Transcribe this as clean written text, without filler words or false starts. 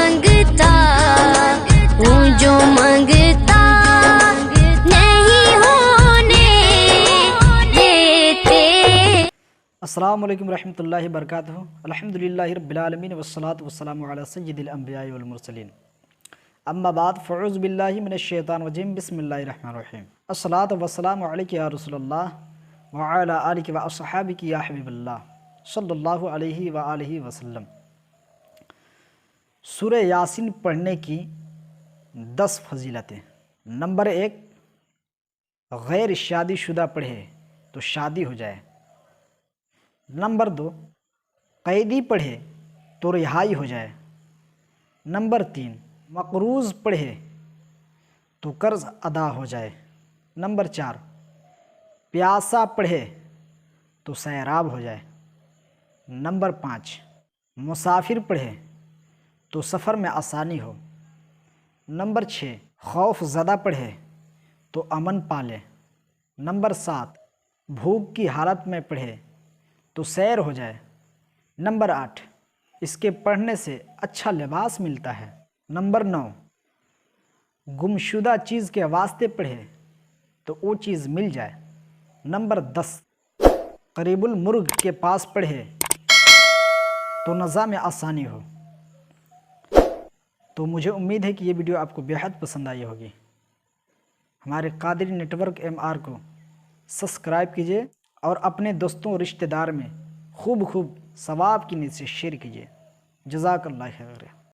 مانگتا ہوں جو مانگتا نہیں ہونے دیتے۔ السلام علیکم ورحمۃ اللہ وبرکاتہ۔ الحمدللہ رب العالمین والصلاة والسلام علی سید الانبیاء والمرسلین، اما بعد فاعوذ باللہ من الشیطان الرجیم، بسم اللہ الرحمن الرحیم۔ الصلاۃ والسلام علیک یا رسول اللہ وعلی آلک واصحابک یا حبیب اللہ صلی اللہ علیہ وآلہ وسلم۔ سورہ یاسین پڑھنے کی 10 فضیلتیں۔ نمبر 1، غیر شادی شدہ پڑھے تو شادی ہو جائے۔ نمبر 2، قیدی پڑھے تو رہائی ہو جائے۔ نمبر 3، مقروض پڑھے تو قرض ادا ہو جائے۔ نمبر 4، پیاسا پڑھے تو سیراب ہو جائے۔ نمبر 5، مسافر پڑھے تو سفر میں آسانی ہو۔ نمبر 6، خوف زدہ پڑھے تو امن پالے۔ نمبر 7، بھوک کی حالت میں پڑھے تو سیر ہو جائے۔ نمبر 8، اس کے پڑھنے سے اچھا لباس ملتا ہے۔ نمبر 9، گمشدہ چیز کے واسطے پڑھے تو وہ چیز مل جائے۔ نمبر 10، قریب المرغ کے پاس پڑھے تو نظام میں آسانی ہو۔ تو مجھے امید ہے کہ یہ ویڈیو آپ کو بےحد پسند آئی ہوگی۔ ہمارے قادری نیٹ ورک MR کو سبسکرائب کیجیے اور اپنے دوستوں اور رشتہ دار میں خوب ثواب کی نیت سے شیئر کیجیے۔ جزاک اللہ خیر۔